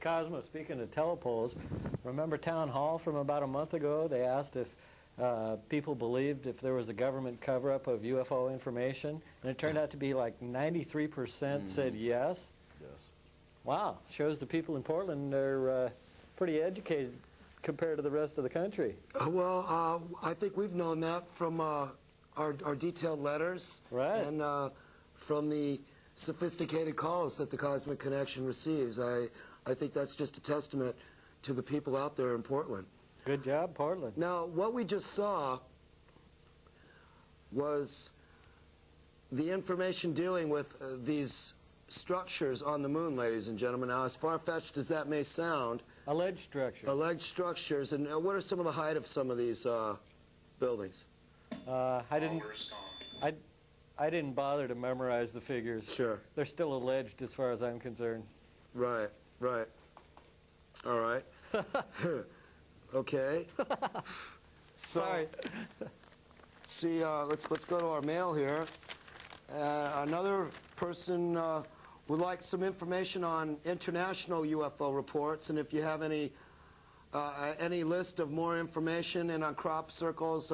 Cosmo, speaking of telepoles, remember Town Hall from about a month ago? They asked if people believed if there was a government cover-up of UFO information, and it turned out to be like 93% said yes. Yes. Wow, shows the people in Portland are pretty educated compared to the rest of the country. Well, I think we've known that from our detailed letters, right, and from the sophisticated calls that the Cosmic Connection receives. I think that's just a testament to the people out there in Portland. Good job, Portland. Now, what we just saw was the information dealing with these structures on the moon, ladies and gentlemen. Now, as far-fetched as that may sound, alleged structures. Alleged structures. And what are some of the height of some of these buildings? I didn't bother to memorize the figures. Sure. They're still alleged as far as I'm concerned. Right, right. All right. Okay. Sorry. See, let's go to our mail here. Another person would like some information on international UFO reports, and if you have any list of more information and on crop circles,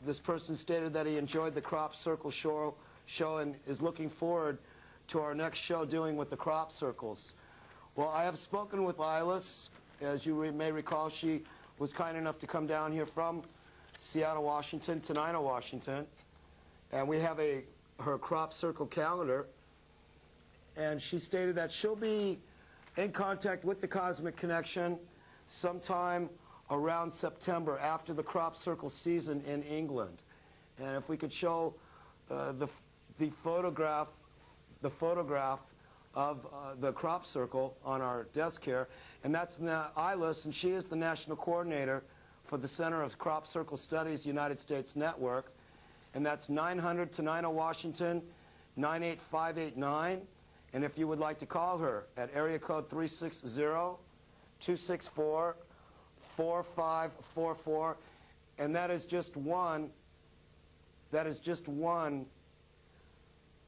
this person stated that he enjoyed the crop circle show and is looking forward to our next show dealing with the crop circles. Well, I have spoken with Ilis. As you may recall, she was kind enough to come down here from Seattle, Washington, to Tenino, Washington, and we have her crop circle calendar, and she stated that she'll be in contact with the Cosmic Connection sometime around September, after the crop circle season in England. And if we could show the photograph of the crop circle on our desk here, and that's Ilis, and she is the national coordinator for the Center of Crop Circle Studies United States Network, and that's 900 Tenino, Washington, 98589. And if you would like to call her at area code 360-264-4544, and that is just one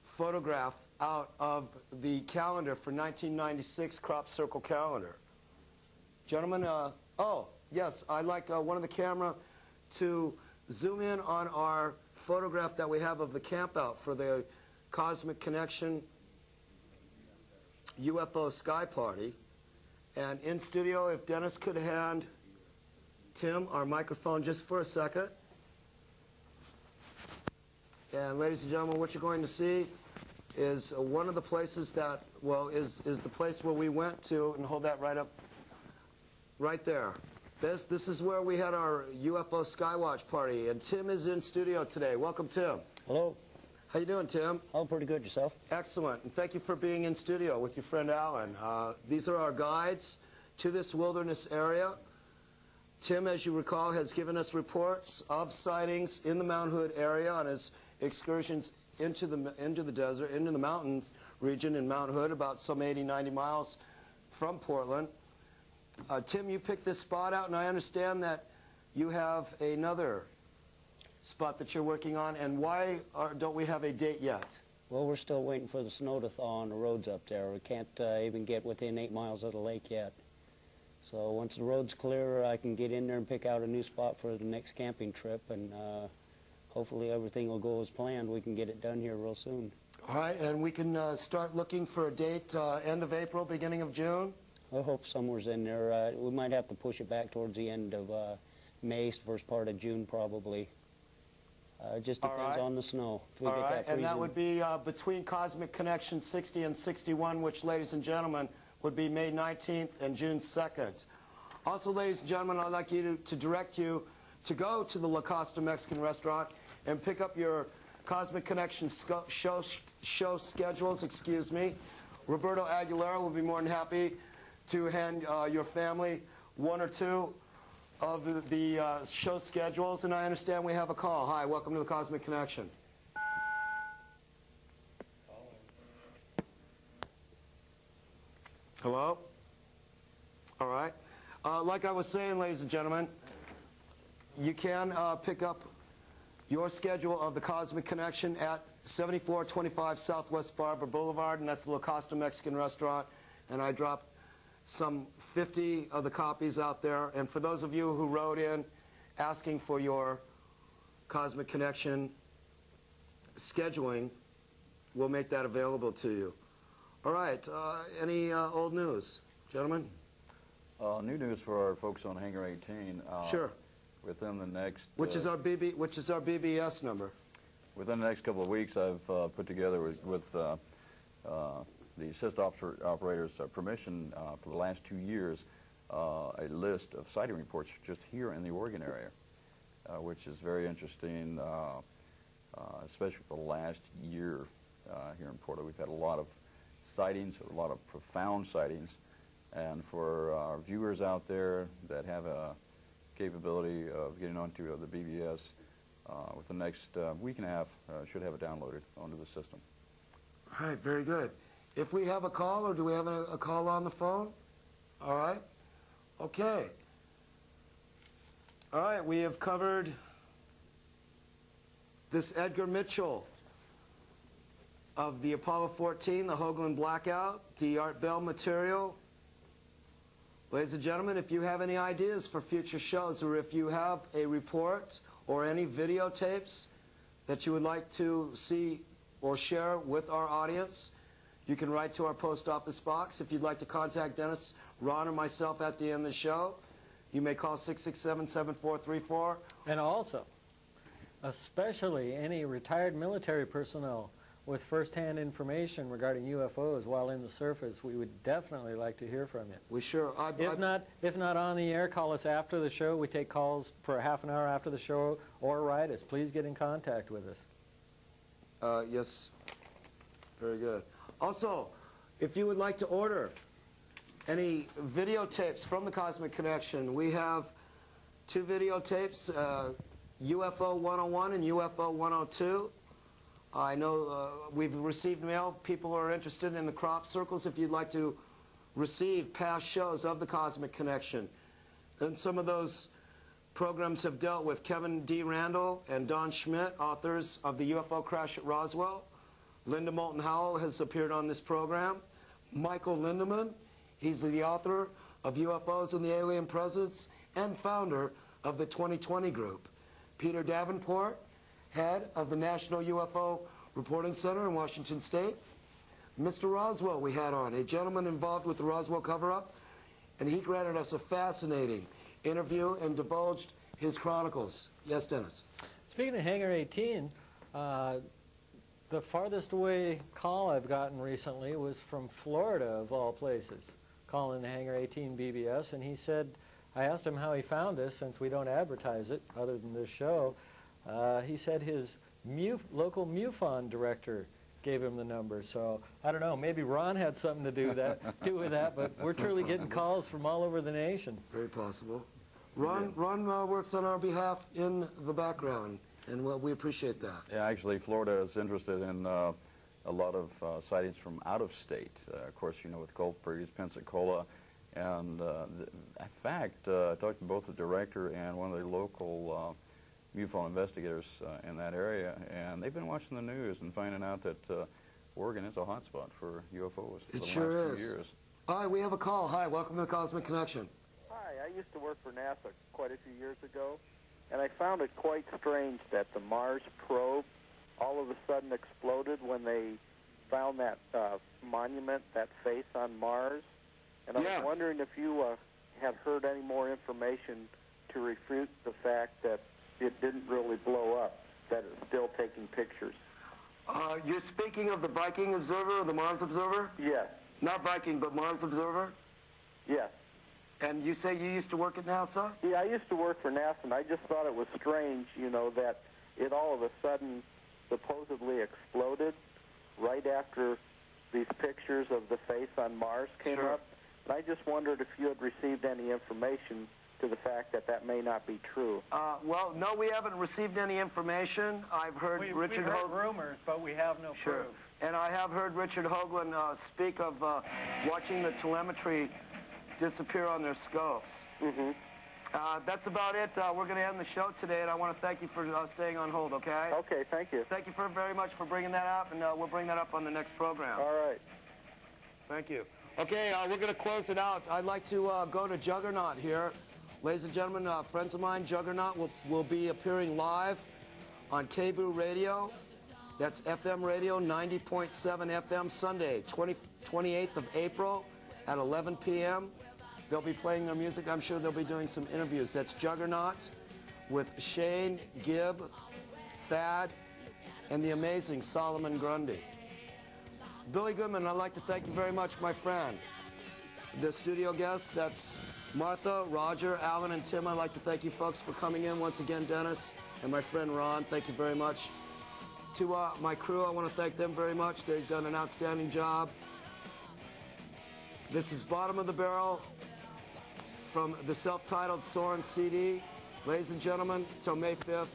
photograph out of the calendar for 1996 crop circle calendar. Gentlemen, oh yes, I'd like one of the camera to zoom in on our photograph that we have of the campout for the Cosmic Connection UFO Sky Party. And in studio, if Dennis could hand Tim our microphone just for a second. And ladies and gentlemen, what you're going to see is one of the places that, well, is the place where we went to, and hold that right up, right there. This is where we had our UFO Skywatch party, and Tim is in studio today. Welcome, Tim. Hello. How you doing, Tim? Oh, pretty good. Yourself? Excellent. And thank you for being in studio with your friend Alan. These are our guides to this wilderness area. Tim, as you recall, has given us reports of sightings in the Mount Hood area on his excursions into the desert, into the mountains region in Mount Hood, about some 80, 90 miles from Portland. Tim, you picked this spot out, and I understand that you have another spot that you're working on, and why don't we have a date yet? Well, we're still waiting for the snow to thaw on the roads up there. We can't even get within 8 miles of the lake yet. So once the road's clear, I can get in there and pick out a new spot for the next camping trip, and hopefully everything will go as planned. We can get it done here real soon. All right, and we can start looking for a date end of April, beginning of June? I hope somewhere's in there. We might have to push it back towards the end of May, first part of June probably. It just depends on the snow. If we All get right, that freezing. and that would be between Cosmic Connection 60 and 61, which, ladies and gentlemen, would be May 19th and June 2nd. Also, ladies and gentlemen, I'd like you to direct you to go to the La Costa Mexican Restaurant and pick up your Cosmic Connection show schedules, excuse me. Roberto Aguilera will be more than happy to hand your family one or two of the show schedules, and I understand we have a call. Hi, welcome to the Cosmic Connection. Hello? All right. Like I was saying, ladies and gentlemen, you can pick up your schedule of the Cosmic Connection at 7425 Southwest Barbara Boulevard, and that's the La Costa Mexican Restaurant, and I drop some 50 of the copies out there. And for those of you who wrote in asking for your Cosmic Connection scheduling, we'll make that available to you. All right, any old news, gentlemen? New news for our folks on Hangar 18. Sure. Within the next... Which is our BBS number? Within the next couple of weeks, I've put together with the Assist Operator's permission for the last 2 years a list of sighting reports just here in the Oregon area, which is very interesting, especially for the last year here in Portland. We've had a lot of sightings, a lot of profound sightings, and for our viewers out there that have a capability of getting onto the BBS, with the next week and a half, should have it downloaded onto the system. All right, very good. If we have a call, or do we have a call on the phone? All right. Okay. All right, we have covered this Edgar Mitchell of the Apollo 14, the Hoagland Blackout, the Art Bell material. Ladies and gentlemen, if you have any ideas for future shows, or if you have a report or any videotapes that you would like to see or share with our audience, you can write to our post office box. If you'd like to contact Dennis, Ron, or myself at the end of the show, you may call 667-7434. And also, especially any retired military personnel with first-hand information regarding UFOs while in the surface, we would definitely like to hear from you. We sure. If not on the air, call us after the show. We take calls for a half an hour after the show, or write us. Please get in contact with us. Yes. Very good. Also, if you would like to order any videotapes from the Cosmic Connection, we have 2 videotapes, UFO 101 and UFO 102. I know we've received mail. People are interested in the crop circles. If you'd like to receive past shows of the Cosmic Connection. And some of those programs have dealt with Kevin D. Randall and Don Schmidt, authors of the UFO crash at Roswell. Linda Moulton Howell has appeared on this program. Michael Lindemann, he's the author of UFOs and the Alien Presence and founder of the 2020 Group. Peter Davenport, head of the National UFO Reporting Center in Washington State. Mr. Roswell we had on, a gentleman involved with the Roswell cover-up, and he granted us a fascinating interview and divulged his chronicles. Yes, Dennis? Speaking of Hangar 18, the farthest away call I've gotten recently was from Florida, of all places, calling the Hangar 18 BBS, and he said, I asked him how he found us, since we don't advertise it other than this show. He said his local MUFON director gave him the number. So I don't know, maybe Ron had something to do with that, but we're truly getting calls from all over the nation. Very possible. Ron works on our behalf in the background, and we appreciate that. Yeah, actually, Florida is interested in a lot of sightings from out of state. Of course, you know, with Gulf Breeze, Pensacola, and in fact, I talked to both the director and one of the local MUFON investigators in that area, and they've been watching the news and finding out that Oregon is a hotspot for UFOs for It the sure last is. few years. All right, we have a call. Hi, welcome to the Cosmic Connection. Hi, I used to work for NASA quite a few years ago, and I found it quite strange that the Mars probe all of a sudden exploded when they found that monument, that face on Mars. And I was wondering if you had heard any more information to refute the fact that it didn't really blow up, that it's still taking pictures. You're speaking of the Viking Observer or the Mars Observer? Yes. Not Viking, but Mars Observer? Yes. And you say you used to work at NASA? Yeah, I used to work for NASA, and I just thought it was strange, you know, that it all of a sudden supposedly exploded right after these pictures of the face on Mars came up. And I just wondered if you had received any information to the fact that that may not be true. Well, no, we haven't received any information. I've heard Richard We've heard rumors, but we have no proof. And I have heard Richard Hoagland speak of watching the telemetry disappear on their scopes. Mm-hmm. That's about it. We're going to end the show today, and I want to thank you for staying on hold, okay? Okay, thank you. Thank you very much for bringing that up, and we'll bring that up on the next program. All right. Thank you. Okay, we're going to close it out. I'd like to go to Juggernaut here. Ladies and gentlemen, friends of mine, Juggernaut will be appearing live on KBOO Radio. That's FM radio, 90.7 FM, Sunday, 28th of April at 11 p.m. They'll be playing their music. I'm sure they'll be doing some interviews. That's Juggernaut with Shane, Gibb, Thad, and the amazing Solomon Grundy. Billy Goodman, I'd like to thank you very much, my friend. The studio guests, that's Martha, Roger, Alan, and Tim. I'd like to thank you folks for coming in. Once again, Dennis and my friend Ron, thank you very much. To my crew, I want to thank them very much. They've done an outstanding job. This is Bottom of the Barrel from the self-titled Soren CD. Ladies and gentlemen, till May 5th,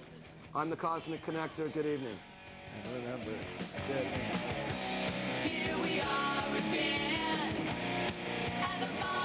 I'm the Cosmic Connector. Good evening. And remember, good. Here we are again at the bottom.